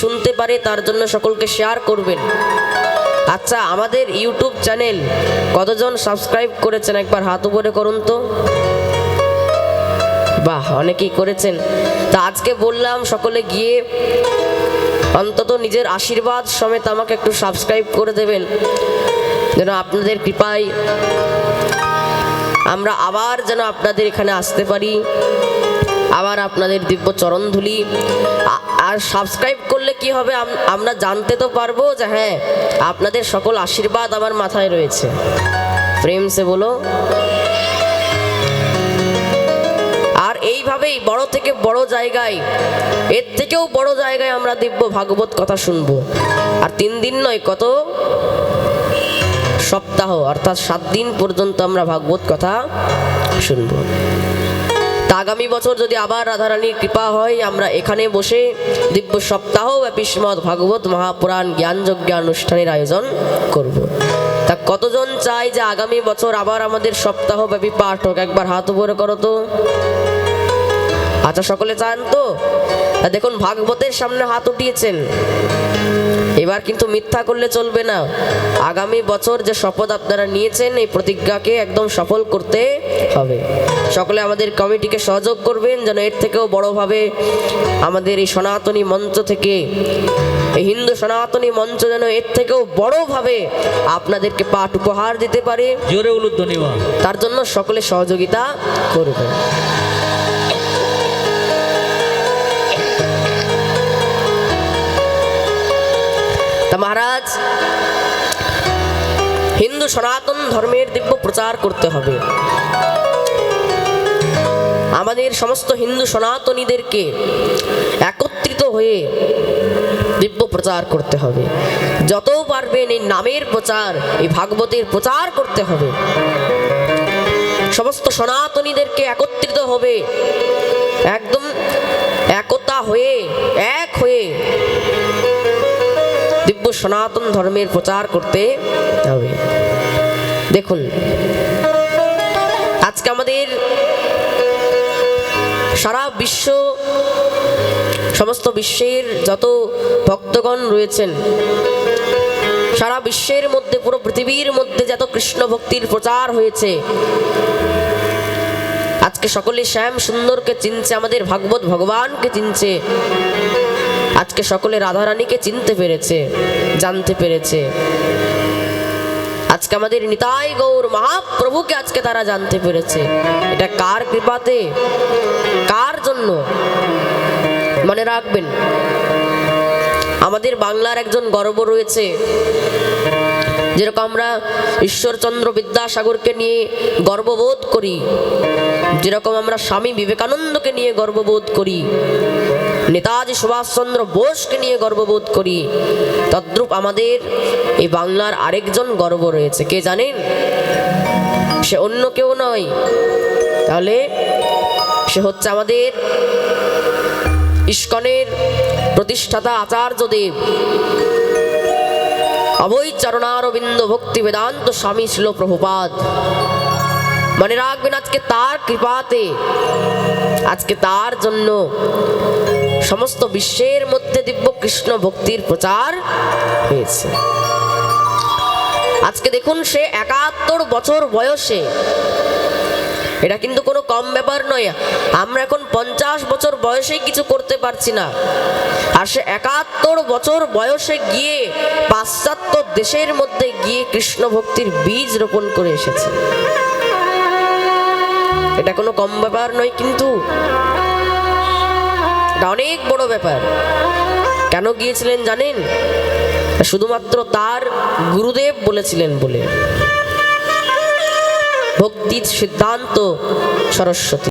শুনতে পারে তার জন্য সকলকে শেয়ার করবেন। আচ্ছা, আমাদের ইউটিউব চ্যানেল কতজন সাবস্ক্রাইব করেছেন একবার হাত উপরে করুন তো। বাহ, অনেকেই করেছেন। তা আজকে বললাম সকলে গিয়ে অন্তত নিজের আশীর্বাদ সমেত আমাকে একটু সাবস্ক্রাইব করে দেবেন, যেন আপনাদের কৃপায় আমরা আবার যেন আপনাদের এখানে আসতে পারি, আবার আপনাদের দিব্য চরণধুলি। আর সাবস্ক্রাইব করলে কি হবে, আমরা জানতে তো পারবো যে হ্যাঁ আপনাদের সকল আশীর্বাদ আমার মাথায় রয়েছে। প্রেম সে বলো। আর এইভাবেই বড় থেকে বড় জায়গায়, এর থেকেও বড় জায়গায় আমরা দিব্য ভাগবত কথা শুনবো। আর 3 দিন নয়, কত সপ্তাহ, অর্থাৎ 7 দিন পর্যন্ত আমরা ভাগবত কথা শুনবো। তা আগামী বছর যদি আবার রাধারানীর কৃপা হয়, আমরা এখানে বসে দিব্য সপ্তাহ ব্যাপী শ্রীমদ্ ভাগবত মহাপুরাণ জ্ঞানযজ্ঞ অনুষ্ঠানের আয়োজন করব। তা কতজন চাই যে আগামী বছর আবার আমাদের সপ্তাহ ব্যাপী পাঠ হোক, একবার হাত উপরে করো তো। আচ্ছা, সকলে চান তো? তা দেখুন, ভাগবতের সামনে হাত উঠিয়েছেন, এবার কিন্তু মিথ্যা করলে চলবে না। আগামী বছর যে শপথ আপনারা নিয়েছেন, এই প্রতিজ্ঞাকে একদম সফল করতে হবে। সকলে আমাদের কমিটিকে সহযোগ করবেন, যেন এর থেকেও বড়ভাবে আমাদের এই সনাতনী মঞ্চ থেকে, এই হিন্দু সনাতনী মঞ্চ যেন এর থেকেও বড়ভাবে আপনাদেরকে পাঠ উপহার দিতে পারে। জোরে উলুধ্বনি বা। তার জন্য সকলে সহযোগিতা করবেন। তা মহারাজ, হিন্দু সনাতন ধর্মের দিব্য প্রচার করতে হবে। আমাদের সমস্ত হিন্দু সনাতনীদেরকে একত্রিত হয়ে দিব্য প্রচার করতে হবে। যত পারবেন এই নামের প্রচার, এই ভাগবতের প্রচার করতে হবে। সমস্ত সনাতনীদেরকে একত্রিত হবে, একদম একতা হয়ে, এক হয়ে দিব্য সনাতন ধর্মের প্রচার করতে হবে। দেখুন, আজকে আমাদের সারা বিশ্ব, সমস্ত বিশ্বের যত ভক্তগণ রয়েছেন, সারা বিশ্বের মধ্যে, পুরো পৃথিবীর মধ্যে যত কৃষ্ণ ভক্তির প্রচার হয়েছে, আজকে সকলে শ্যাম সুন্দরকে চিনছে, আমাদের ভাগবত ভগবানকে চিনছে। আজকে সকলে রাধারানীকে চিনতে পেরেছে, জানতে পেরেছে। আজকে আমাদের নিতাই গৌর মহাপ্রভুকে আজকে তারা জানতে পেরেছে। এটা কার কৃপাতে, কার জন্য? মনে রাখবেন, আমাদের বাংলার একজন গর্ব রয়েছে। যেরকম আমরা ঈশ্বরচন্দ্র বিদ্যাসাগরকে নিয়ে গর্ববোধ করি, যেরকম আমরা স্বামী বিবেকানন্দকে নিয়ে গর্ববোধ করি, নেতাজি সুভাষচন্দ্র বোসকে নিয়ে গর্ববোধ করি, তদ্রূপ আমাদের এই বাংলার আরেকজন গর্ব রয়েছে। কে জানেন? সে অন্য কেউ নয়, তাহলে সে হচ্ছে আমাদের ইস্কনের প্রতিষ্ঠাতা আচার্যদেব, অভয় চরণারবিন্দ ভক্তি বেদান্ত স্বামী শিল প্রভুপাদ। মনে রাখবেন, আজকে তার কৃপাতে, আজকে তার জন্য সমস্ত বিশ্বের মধ্যে দিব্য কৃষ্ণ ভক্তির প্রচার হয়েছে। আজকে দেখুন, সে 71 বছর বয়সে, এটা কিন্তু কোনো কম ব্যাপার নয়। আমরা এখন 50 বছর বয়সেই কিছু করতে পারছি না, আর সে 71 বছর বয়সে গিয়ে পাশ্চাত্য দেশের মধ্যে গিয়ে কৃষ্ণ ভক্তির বীজ রোপণ করে এসেছে। এটা কোনো কম ব্যাপার নয়, কিন্তু এটা অনেক বড় ব্যাপার। কেন গিয়েছিলেন জানেন? শুধুমাত্র তার গুরুদেব বলেছিলেন বলে। ভক্তি সিদ্ধান্ত সরস্বতী।